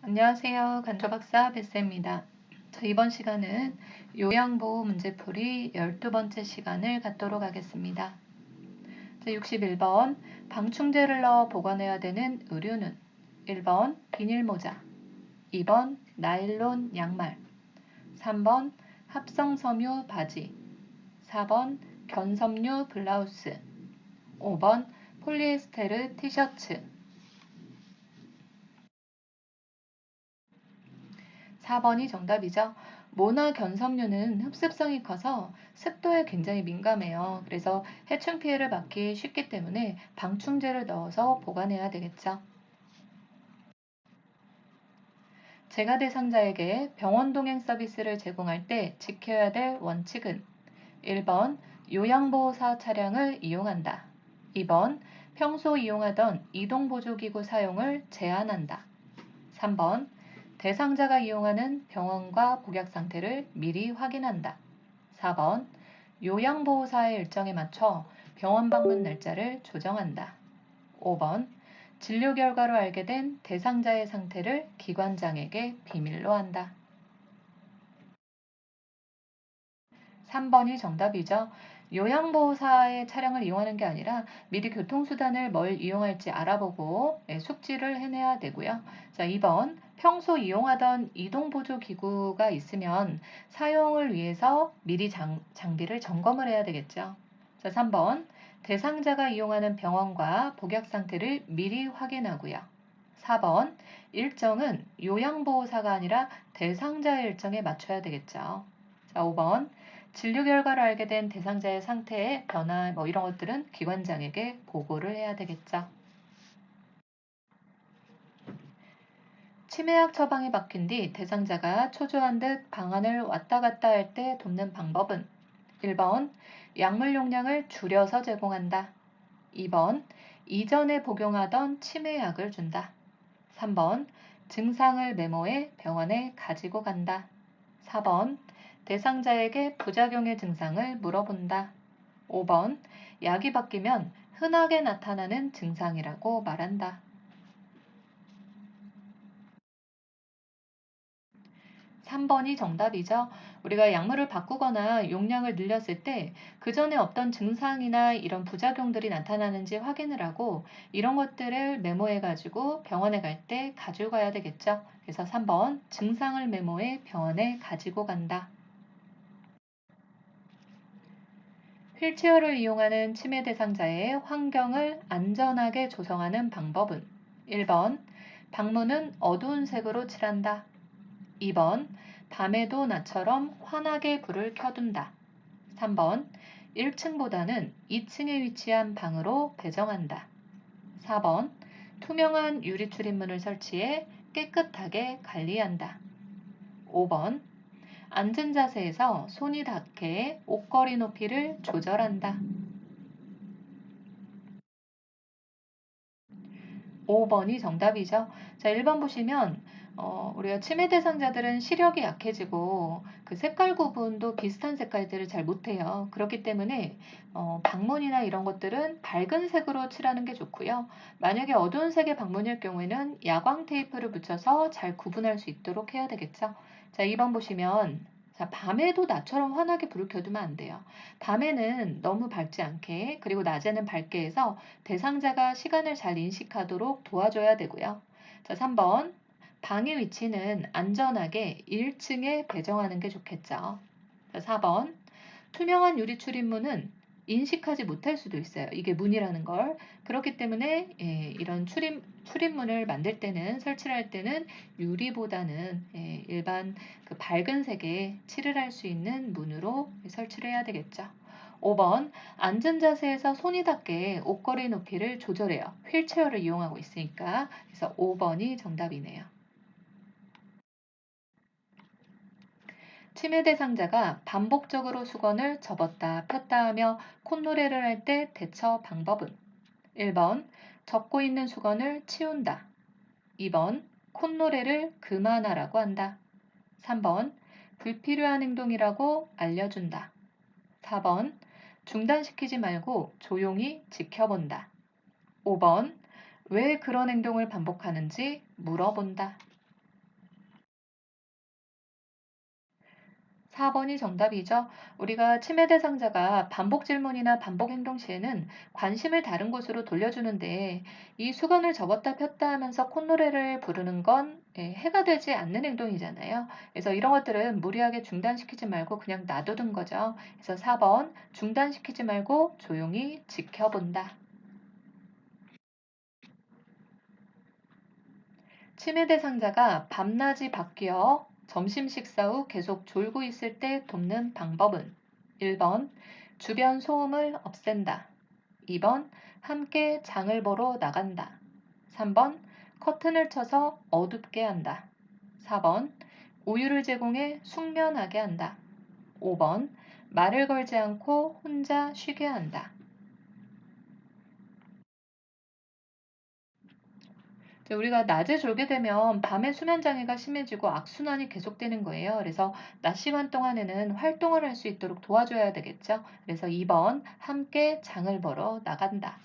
안녕하세요. 간호박사 베스입니다. 이번 시간은 요양보호 문제풀이 12번째 시간을 갖도록 하겠습니다. 61번 방충제를 넣어 보관해야 되는 의류는 1번 비닐모자, 2번 나일론 양말, 3번 합성섬유 바지, 4번 견섬유 블라우스, 5번 폴리에스테르 티셔츠. 4번이 정답이죠. 모나 견섬유는 흡습성이 커서 습도에 굉장히 민감해요. 그래서 해충 피해를 막기 쉽기 때문에 방충제를 넣어서 보관해야 되겠죠. 재가 대상자에게 병원 동행 서비스를 제공할 때 지켜야 될 원칙은 1번 요양보호사 차량을 이용한다. 2번 평소 이용하던 이동보조기구 사용을 제한한다. 3번 대상자가 이용하는 병원과 복약 상태를 미리 확인한다. 4번 요양보호사의 일정에 맞춰 병원 방문 날짜를 조정한다. 5번 진료 결과로 알게 된 대상자의 상태를 기관장에게 비밀로 한다. 3번이 정답이죠. 요양보호사의 차량을 이용하는 게 아니라 미리 교통수단을 뭘 이용할지 알아보고 숙지를 해내야 되고요. 자, 2번 평소 이용하던 이동보조기구가 있으면 사용을 위해서 미리 장비를 점검을 해야 되겠죠. 자, 3번 대상자가 이용하는 병원과 복약 상태를 미리 확인하고요. 4번 일정은 요양보호사가 아니라 대상자의 일정에 맞춰야 되겠죠. 자, 5번 진료 결과를 알게 된 대상자의 상태의 변화 이런 것들은 기관장에게 보고를 해야 되겠죠. 치매약 처방이 바뀐 뒤 대상자가 초조한 듯 방안을 왔다 갔다 할 때 돕는 방법은 1번 약물 용량을 줄여서 제공한다. 2번 이전에 복용하던 치매약을 준다. 3번 증상을 메모해 병원에 가지고 간다. 4번 대상자에게 부작용의 증상을 물어본다. 5번 약이 바뀌면 흔하게 나타나는 증상이라고 말한다. 3번이 정답이죠. 우리가 약물을 바꾸거나 용량을 늘렸을 때 그 전에 어떤 증상이나 이런 부작용들이 나타나는지 확인을 하고 이런 것들을 메모해가지고 병원에 갈 때 가지고 가야 되겠죠. 그래서 3번 증상을 메모해 병원에 가지고 간다. 휠체어를 이용하는 치매 대상자의 환경을 안전하게 조성하는 방법은 1번 방문은 어두운 색으로 칠한다. 2번 밤에도 나처럼 환하게 불을 켜둔다. 3번 1층보다는 2층에 위치한 방으로 배정한다. 4번 투명한 유리 출입문을 설치해 깨끗하게 관리한다. 5번 앉은 자세에서 손이 닿게 옷걸이 높이를 조절한다. 5번이 정답이죠. 자, 1번 보시면 우리가 치매 대상자들은 시력이 약해지고 그 색깔 구분도 비슷한 색깔들을 잘 못해요. 그렇기 때문에 방문이나 이런 것들은 밝은 색으로 칠하는 게 좋고요. 만약에 어두운 색의 방문일 경우에는 야광 테이프를 붙여서 잘 구분할 수 있도록 해야 되겠죠. 자, 2번 보시면 자, 밤에도 나처럼 환하게 불을 켜두면 안 돼요. 밤에는 너무 밝지 않게 그리고 낮에는 밝게 해서 대상자가 시간을 잘 인식하도록 도와줘야 되고요. 자, 3번 방의 위치는 안전하게 1층에 배정하는 게 좋겠죠. 자, 4번 투명한 유리 출입문은 인식하지 못할 수도 있어요. 이게 문이라는 걸. 그렇기 때문에 이런 출입문을 만들 때는 설치를 할 때는 유리보다는 일반 그 밝은 색의 칠을 할 수 있는 문으로 설치를 해야 되겠죠. 5번 앉은 자세에서 손이 닿게 옷걸이 높이를 조절해요. 휠체어를 이용하고 있으니까. 그래서 5번이 정답이네요. 치매 대상자가 반복적으로 수건을 접었다 폈다 하며 콧노래를 할 때 대처 방법은 1번 접고 있는 수건을 치운다. 2번 콧노래를 그만하라고 한다. 3번 불필요한 행동이라고 알려준다. 4번 중단시키지 말고 조용히 지켜본다. 5번 왜 그런 행동을 반복하는지 물어본다. 4번이 정답이죠. 우리가 치매 대상자가 반복 질문이나 반복 행동 시에는 관심을 다른 곳으로 돌려주는데 이 수건을 접었다 폈다 하면서 콧노래를 부르는 건 해가 되지 않는 행동이잖아요. 그래서 이런 것들은 무리하게 중단시키지 말고 그냥 놔두는 거죠. 그래서 4번 중단시키지 말고 조용히 지켜본다. 치매 대상자가 밤낮이 바뀌어 점심 식사 후 계속 졸고 있을 때 돕는 방법은 1번 주변 소음을 없앤다. 2번 함께 장을 보러 나간다. 3번 커튼을 쳐서 어둡게 한다. 4번 우유를 제공해 숙면하게 한다. 5번 말을 걸지 않고 혼자 쉬게 한다. 우리가 낮에 졸게 되면 밤에 수면 장애가 심해지고 악순환이 계속되는 거예요. 그래서 낮 시간 동안에는 활동을 할 수 있도록 도와줘야 되겠죠. 그래서 2번 함께 장을 보러 나간다.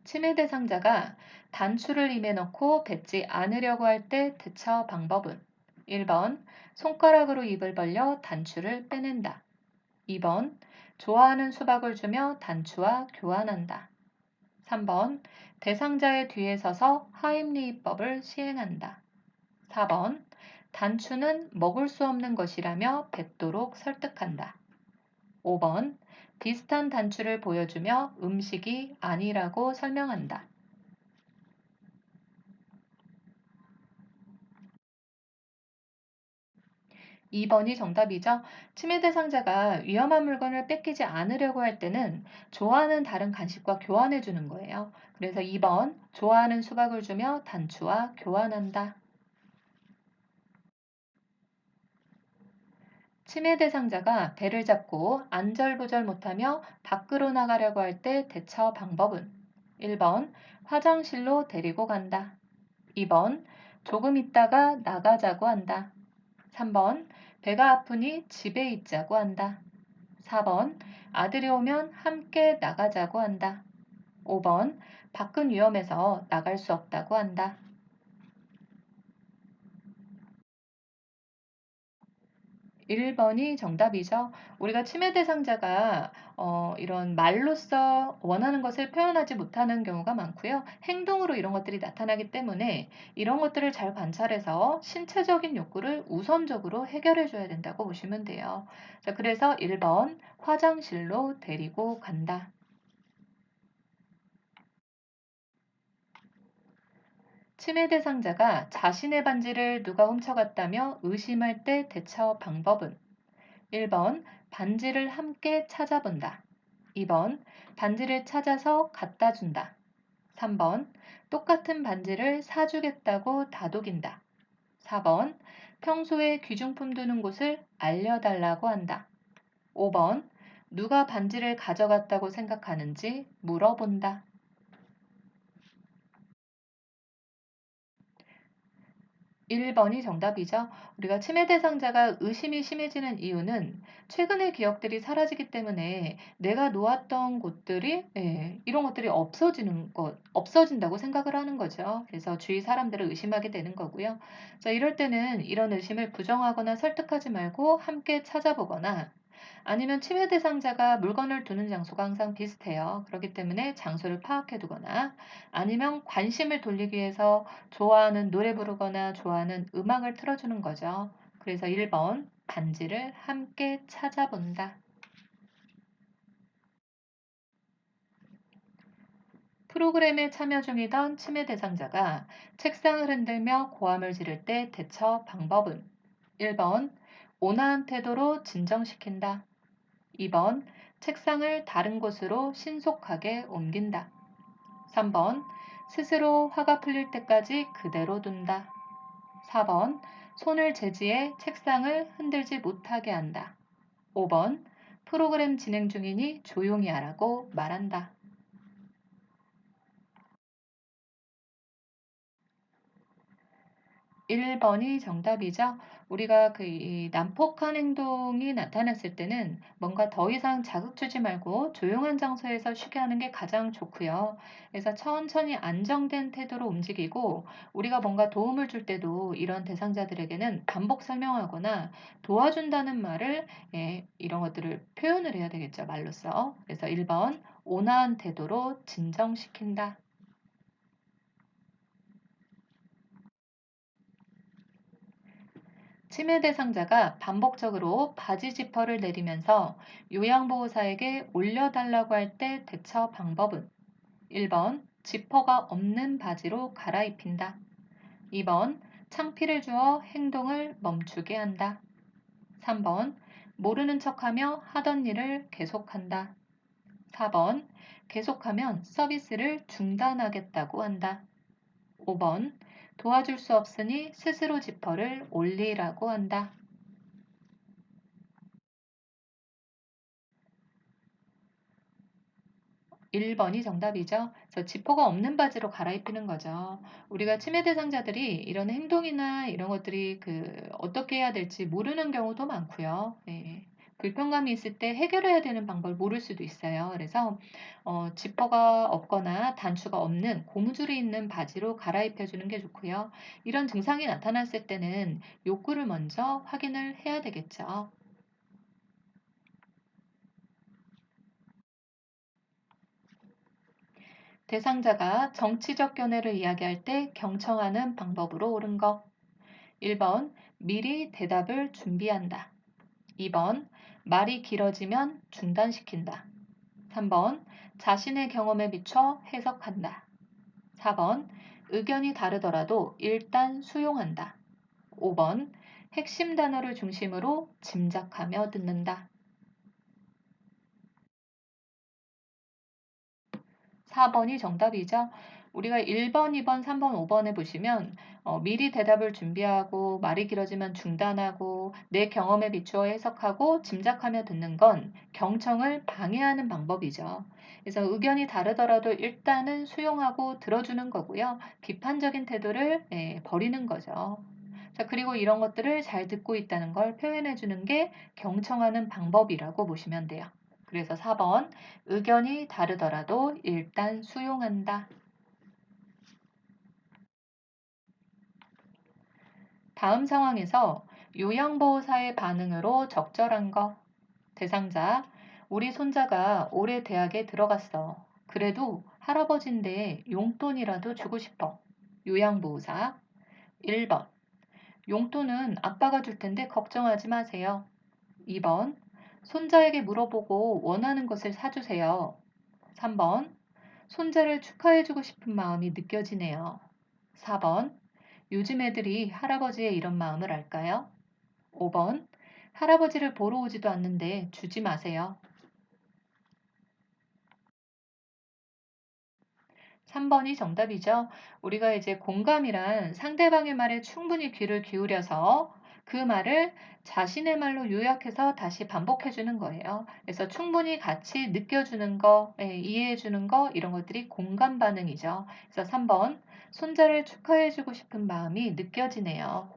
치매 대상자가 단추를 입에 넣고 뱉지 않으려고 할 때 대처 방법은 1번 손가락으로 입을 벌려 단추를 빼낸다. 2번 좋아하는 수박을 주며 단추와 교환한다. 3번 대상자의 뒤에 서서 하임리히법을 시행한다. 4번 단추는 먹을 수 없는 것이라며 뱉도록 설득한다. 5번 비슷한 단추를 보여주며 음식이 아니라고 설명한다. 2번이 정답이죠. 치매 대상자가 위험한 물건을 뺏기지 않으려고 할 때는 좋아하는 다른 간식과 교환해 주는 거예요. 그래서 2번 좋아하는 수박을 주며 단추와 교환한다. 치매 대상자가 배를 잡고 안절부절 못하며 밖으로 나가려고 할 때 대처 방법은 1번 화장실로 데리고 간다. 2번 조금 있다가 나가자고 한다. 3번 배가 아프니 집에 있자고 한다. 4번 아들이 오면 함께 나가자고 한다. 5번 밖은 위험해서 나갈 수 없다고 한다. 1번이 정답이죠. 우리가 치매 대상자가 이런 말로써 원하는 것을 표현하지 못하는 경우가 많고요. 행동으로 이런 것들이 나타나기 때문에 이런 것들을 잘 관찰해서 신체적인 욕구를 우선적으로 해결해 줘야 된다고 보시면 돼요. 자, 그래서 1번 화장실로 데리고 간다. 치매 대상자가 자신의 반지를 누가 훔쳐갔다며 의심할 때 대처 방법은 1번 반지를 함께 찾아본다. 2번 반지를 찾아서 갖다 준다. 3번 똑같은 반지를 사주겠다고 다독인다. 4번 평소에 귀중품 두는 곳을 알려달라고 한다. 5번 누가 반지를 가져갔다고 생각하는지 물어본다. 1번이 정답이죠. 우리가 치매 대상자가 의심이 심해지는 이유는 최근의 기억들이 사라지기 때문에 내가 놓았던 곳들이 이런 것들이 없어진다고 생각을 하는 거죠. 그래서 주위 사람들을 의심하게 되는 거고요. 자, 이럴 때는 이런 의심을 부정하거나 설득하지 말고 함께 찾아보거나 아니면 치매 대상자가 물건을 두는 장소가 항상 비슷해요. 그렇기 때문에 장소를 파악해 두거나 아니면 관심을 돌리기 위해서 좋아하는 노래 부르거나 좋아하는 음악을 틀어주는 거죠. 그래서 1번 반지를 함께 찾아본다. 프로그램에 참여 중이던 치매 대상자가 책상을 흔들며 고함을 지를 때 대처 방법은 1번 온화한 태도로 진정시킨다. 2번 책상을 다른 곳으로 신속하게 옮긴다. 3번 스스로 화가 풀릴 때까지 그대로 둔다. 4번 손을 제지해 책상을 흔들지 못하게 한다. 5번 프로그램 진행 중이니 조용히 하라고 말한다. 1번이 정답이죠. 우리가 이 난폭한 행동이 나타났을 때는 뭔가 더 이상 자극 주지 말고 조용한 장소에서 쉬게 하는 게 가장 좋고요. 그래서 천천히 안정된 태도로 움직이고 우리가 뭔가 도움을 줄 때도 이런 대상자들에게는 반복 설명하거나 도와준다는 말을 이런 것들을 표현을 해야 되겠죠. 말로써. 그래서 1번 온화한 태도로 진정시킨다. 침해 대상자가 반복적으로 바지 지퍼를 내리면서 요양보호사에게 올려달라고 할 때 대처 방법은 1번 지퍼가 없는 바지로 갈아입힌다. 2번 창피를 주어 행동을 멈추게 한다. 3번 모르는 척하며 하던 일을 계속한다. 4번 계속하면 서비스를 중단하겠다고 한다. 5번 도와줄 수 없으니 스스로 지퍼를 올리라고 한다. 1번이 정답이죠. 그래서 지퍼가 없는 바지로 갈아입히는 거죠. 우리가 치매 대상자들이 이런 행동이나 이런 것들이 어떻게 해야 될지 모르는 경우도 많고요. 네. 불편감이 있을 때 해결해야 되는 방법을 모를 수도 있어요. 그래서 지퍼가 없거나 단추가 없는 고무줄이 있는 바지로 갈아입혀 주는 게 좋고요. 이런 증상이 나타났을 때는 욕구를 먼저 확인을 해야 되겠죠. 대상자가 정치적 견해를 이야기할 때 경청하는 방법으로 옳은 것. 1번, 미리 대답을 준비한다. 2번, 말이 길어지면 중단시킨다. 3번, 자신의 경험에 비춰 해석한다. 4번, 의견이 다르더라도 일단 수용한다. 5번, 핵심 단어를 중심으로 짐작하며 듣는다. 4번이 정답이죠. 우리가 1번, 2번, 3번, 5번에 보시면 미리 대답을 준비하고 말이 길어지면 중단하고 내 경험에 비추어 해석하고 짐작하며 듣는 건 경청을 방해하는 방법이죠. 그래서 의견이 다르더라도 일단은 수용하고 들어주는 거고요. 비판적인 태도를 버리는 거죠. 자, 그리고 이런 것들을 잘 듣고 있다는 걸 표현해 주는 게 경청하는 방법이라고 보시면 돼요. 그래서 4번, 의견이 다르더라도 일단 수용한다. 다음 상황에서 요양보호사의 반응으로 적절한 거. 대상자, 우리 손자가 올해 대학에 들어갔어. 그래도 할아버지인데 용돈이라도 주고 싶어. 요양보호사, 1번. 용돈은 아빠가 줄 텐데 걱정하지 마세요. 2번. 손자에게 물어보고 원하는 것을 사주세요. 3번. 손자를 축하해주고 싶은 마음이 느껴지네요. 4번. 요즘 애들이 할아버지의 이런 마음을 알까요? 5번. 할아버지를 보러 오지도 않는데 주지 마세요. 3번이 정답이죠. 우리가 이제 공감이란 상대방의 말에 충분히 귀를 기울여서 그 말을 자신의 말로 요약해서 다시 반복해 주는 거예요. 그래서 충분히 같이 느껴주는 거, 이해해 주는 거, 이런 것들이 공감 반응이죠. 그래서 3번, 손자를 축하해 주고 싶은 마음이 느껴지네요.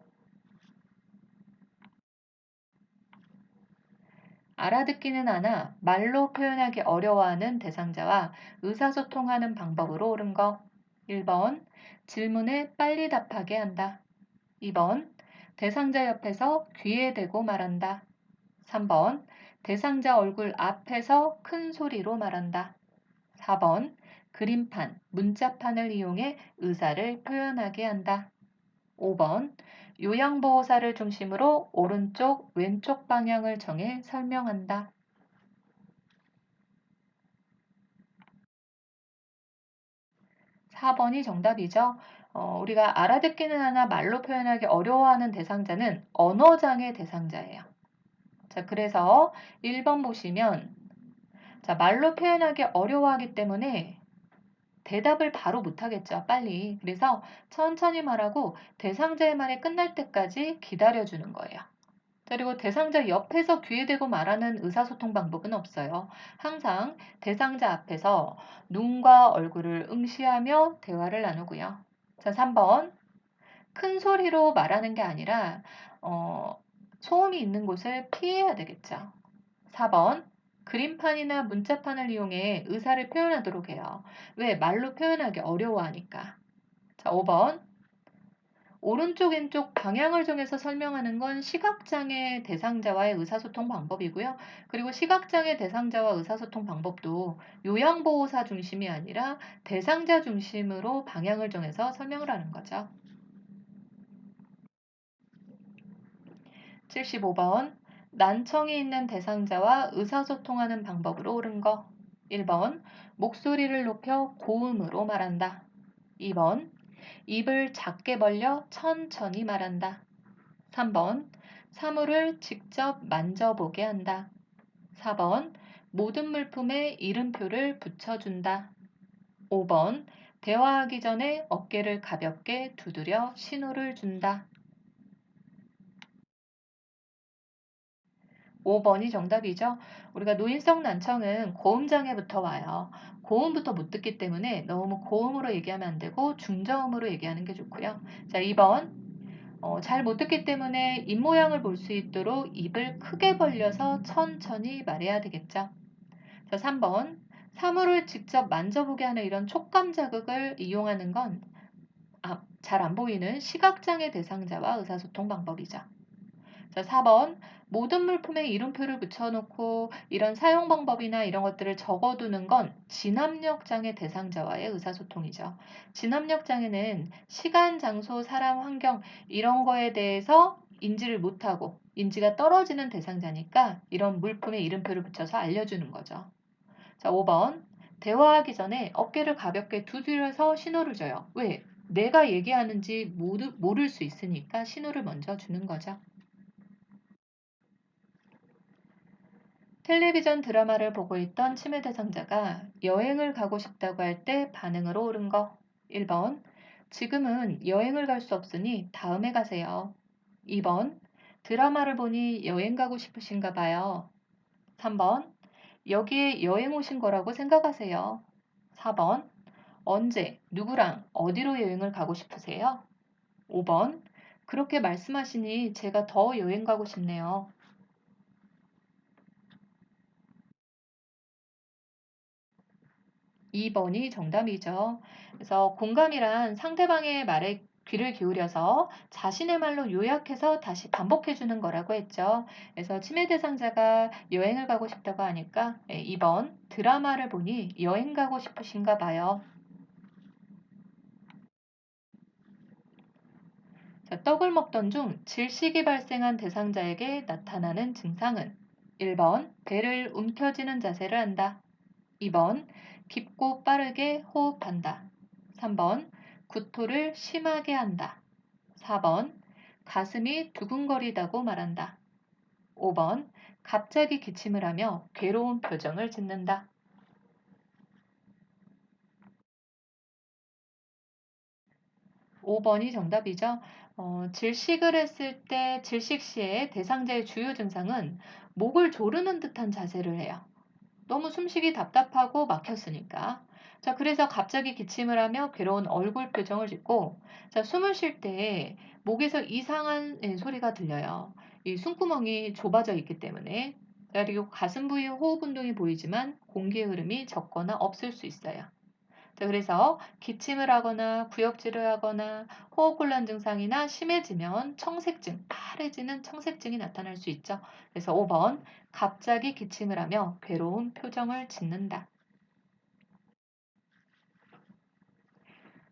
알아듣기는 않아 말로 표현하기 어려워하는 대상자와 의사소통하는 방법으로 옳은 거. 1번, 질문에 빨리 답하게 한다. 2번, 대상자 옆에서 귀에 대고 말한다. 3번, 대상자 얼굴 앞에서 큰 소리로 말한다. 4번, 그림판, 문자판을 이용해 의사를 표현하게 한다. 5번, 요양보호사를 중심으로 오른쪽, 왼쪽 방향을 정해 설명한다. 4번이 정답이죠. 우리가 알아듣기는 하나 말로 표현하기 어려워하는 대상자는 언어장애 대상자예요. 자, 그래서 1번 보시면, 자, 말로 표현하기 어려워하기 때문에 대답을 바로 못하겠죠, 빨리. 그래서 천천히 말하고 대상자의 말이 끝날 때까지 기다려주는 거예요. 그리고 대상자 옆에서 귀에 대고 말하는 의사소통 방법은 없어요. 항상 대상자 앞에서 눈과 얼굴을 응시하며 대화를 나누고요. 자, 3번. 큰 소리로 말하는 게 아니라 어, 소음이 있는 곳을 피해야 되겠죠. 4번 그림판이나 문자판을 이용해 의사를 표현하도록 해요. 왜? 말로 표현하기 어려워하니까. 자, 5번 오른쪽 왼쪽 방향을 정해서 설명하는 건 시각장애 대상자와의 의사소통 방법이고요. 그리고 시각장애 대상자와 의사소통 방법도 요양보호사 중심이 아니라 대상자 중심으로 방향을 정해서 설명을 하는 거죠. 75번 난청이 있는 대상자와 의사소통하는 방법으로 옳은 거. 1번 목소리를 높여 고음으로 말한다. 2번 입을 작게 벌려 천천히 말한다. 3번 사물을 직접 만져보게 한다. 4번 모든 물품에 이름표를 붙여준다. 5번 대화하기 전에 어깨를 가볍게 두드려 신호를 준다. 5번이 정답이죠. 우리가 노인성 난청은 고음장애부터 와요. 고음부터 못 듣기 때문에 너무 고음으로 얘기하면 안 되고 중저음으로 얘기하는 게 좋고요. 자, 2번 잘 못 듣기 때문에 입 모양을 볼 수 있도록 입을 크게 벌려서 천천히 말해야 되겠죠. 자, 3번 사물을 직접 만져보게 하는 이런 촉감 자극을 이용하는 건 잘 안 보이는 시각장애 대상자와 의사소통 방법이죠. 자, 4번 모든 물품에 이름표를 붙여놓고 이런 사용 방법이나 이런 것들을 적어두는 건 진압력 장애 대상자와의 의사소통이죠. 진압력 장애는 시간, 장소, 사람, 환경 이런 거에 대해서 인지를 못하고 인지가 떨어지는 대상자니까 이런 물품에 이름표를 붙여서 알려주는 거죠. 자, 5번 대화하기 전에 어깨를 가볍게 두드려서 신호를 줘요. 왜? 내가 얘기하는지 모를 수 있으니까 신호를 먼저 주는 거죠. 텔레비전 드라마를 보고 있던 치매 대상자가 여행을 가고 싶다고 할 때 반응으로 옳은 거. 1번. 지금은 여행을 갈 수 없으니 다음에 가세요. 2번. 드라마를 보니 여행 가고 싶으신가 봐요. 3번. 여기에 여행 오신 거라고 생각하세요. 4번. 언제, 누구랑, 어디로 여행을 가고 싶으세요? 5번. 그렇게 말씀하시니 제가 더 여행 가고 싶네요. 2번이 정답이죠. 그래서 공감이란 상대방의 말에 귀를 기울여서 자신의 말로 요약해서 다시 반복해 주는 거라고 했죠. 그래서 치매 대상자가 여행을 가고 싶다고 하니까 2번 드라마를 보니 여행 가고 싶으신가 봐요. 자, 떡을 먹던 중 질식이 발생한 대상자에게 나타나는 증상은 1번 배를 움켜쥐는 자세를 한다. 2번 깊고 빠르게 호흡한다. 3번 구토를 심하게 한다. 4번 가슴이 두근거리다고 말한다. 5번 갑자기 기침을 하며 괴로운 표정을 짓는다. 5번이 정답이죠. 질식을 했을 때 질식 시에 대상자의 주요 증상은 목을 조르는 듯한 자세를 해요. 너무 숨쉬기 답답하고 막혔으니까. 자, 그래서 갑자기 기침을 하며 괴로운 얼굴 표정을 짓고, 자, 숨을 쉴 때 목에서 이상한 소리가 들려요. 이 숨구멍이 좁아져 있기 때문에. 자, 그리고 가슴 부위 호흡 운동이 보이지만 공기의 흐름이 적거나 없을 수 있어요. 자, 그래서 기침을 하거나 구역질을 하거나 호흡곤란 증상이나 심해지면 청색증, 파래지는 청색증이 나타날 수 있죠. 그래서 5번 갑자기 기침을 하며 괴로운 표정을 짓는다.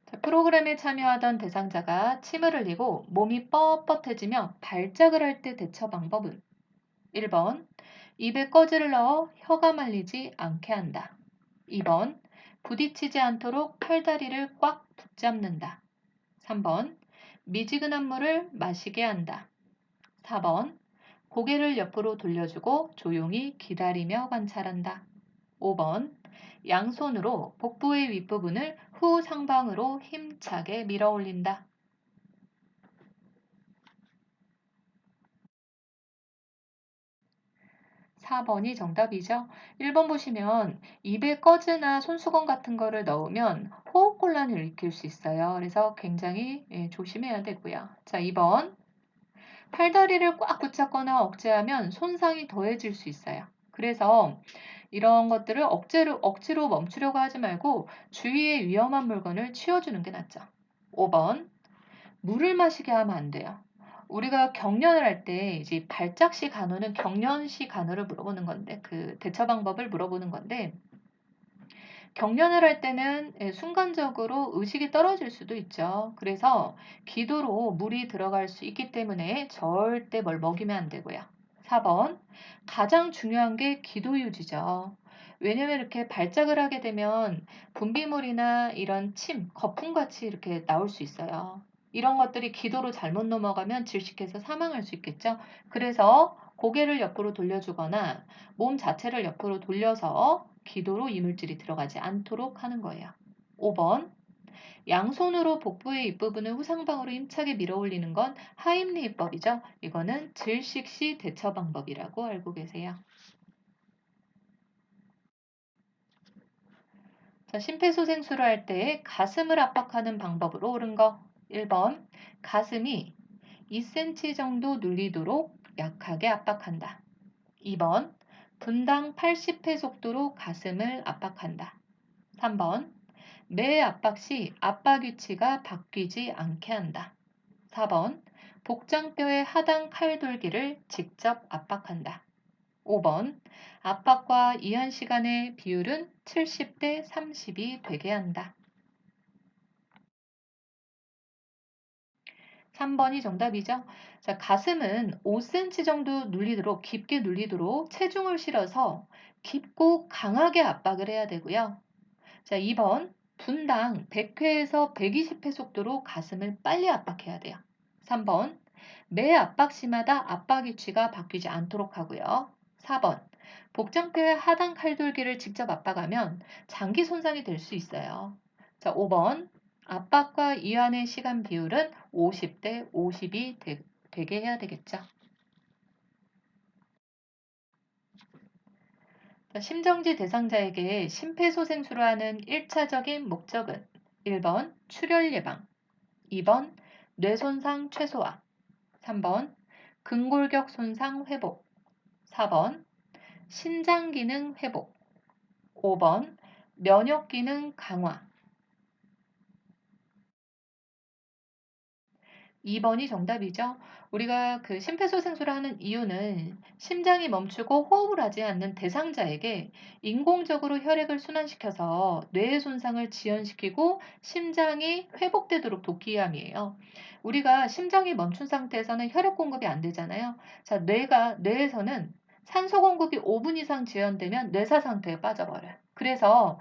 자, 프로그램에 참여하던 대상자가 침을 흘리고 몸이 뻣뻣해지며 발작을 할 때 대처 방법은 1번 입에 꺼지를 넣어 혀가 말리지 않게 한다. 2번 부딪히지 않도록 팔다리를 꽉 붙잡는다. 3번 미지근한 물을 마시게 한다. 4번 고개를 옆으로 돌려주고 조용히 기다리며 관찰한다. 5번 양손으로 복부의 윗부분을 후 상방으로 힘차게 밀어 올린다. 4번이 정답이죠. 1번 보시면 입에 꺼즈나 손수건 같은 거를 넣으면 호흡곤란을 일으킬 수 있어요. 그래서 굉장히 조심해야 되고요. 자, 2번. 팔다리를 꽉 붙잡거나 억제하면 손상이 더해질 수 있어요. 그래서 이런 것들을 억지로 멈추려고 하지 말고 주위에 위험한 물건을 치워주는 게 낫죠. 5번. 물을 마시게 하면 안 돼요. 우리가 경련을 할 때 이제 발작시 간호는 경련시 간호를 물어보는 건데 그 대처 방법을 물어보는 건데 경련을 할 때는 순간적으로 의식이 떨어질 수도 있죠. 그래서 기도로 물이 들어갈 수 있기 때문에 절대 뭘 먹이면 안 되고요. 4번. 가장 중요한 게 기도 유지죠. 왜냐면 이렇게 발작을 하게 되면 분비물이나 이런 침, 거품같이 이렇게 나올 수 있어요. 이런 것들이 기도로 잘못 넘어가면 질식해서 사망할 수 있겠죠. 그래서 고개를 옆으로 돌려주거나 몸 자체를 옆으로 돌려서 기도로 이물질이 들어가지 않도록 하는 거예요. 5번. 양손으로 복부의 윗부분을 후상방으로 힘차게 밀어 올리는 건 하임리히법이죠. 이거는 질식 시 대처 방법이라고 알고 계세요. 자, 심폐소생술을 할 때 가슴을 압박하는 방법으로 옳은 거. 1번. 가슴이 2cm 정도 눌리도록 약하게 압박한다. 2번. 분당 80회 속도로 가슴을 압박한다. 3번. 매 압박 시 압박 위치가 바뀌지 않게 한다. 4번. 복장뼈의 하단 칼돌기를 직접 압박한다. 5번. 압박과 이완 시간의 비율은 70대 30이 되게 한다. 3번이 정답이죠. 자, 가슴은 5cm 정도 눌리도록 깊게 눌리도록 체중을 실어서 깊고 강하게 압박을 해야 되고요. 자, 2번. 분당 100회에서 120회 속도로 가슴을 빨리 압박해야 돼요. 3번. 매 압박 시마다 압박 위치가 바뀌지 않도록 하고요. 4번. 복장뼈의 하단 칼돌기를 직접 압박하면 장기 손상이 될 수 있어요. 자, 5번. 압박과 이완의 시간 비율은 50대 50이 되게 해야 되겠죠. 심정지 대상자에게 심폐소생술을 하는 1차적인 목적은 1번 출혈 예방, 2번 뇌손상 최소화, 3번 근골격 손상 회복, 4번 신장 기능 회복, 5번 면역 기능 강화. 2번이 정답이죠. 우리가 그 심폐소생술을 하는 이유는 심장이 멈추고 호흡을 하지 않는 대상자에게 인공적으로 혈액을 순환시켜서 뇌의 손상을 지연시키고 심장이 회복되도록 돕기 위함이에요. 우리가 심장이 멈춘 상태에서는 혈액 공급이 안 되잖아요. 자, 뇌에서는 산소 공급이 5분 이상 지연되면 뇌사 상태에 빠져버려요. 그래서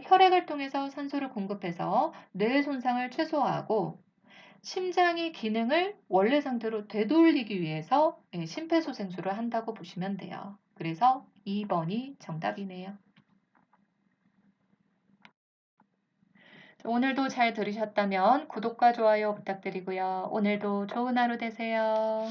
혈액을 통해서 산소를 공급해서 뇌의 손상을 최소화하고 심장의 기능을 원래 상태로 되돌리기 위해서 심폐소생술을 한다고 보시면 돼요. 그래서 2번이 정답이네요. 오늘도 잘 들으셨다면 구독과 좋아요 부탁드리고요. 오늘도 좋은 하루 되세요.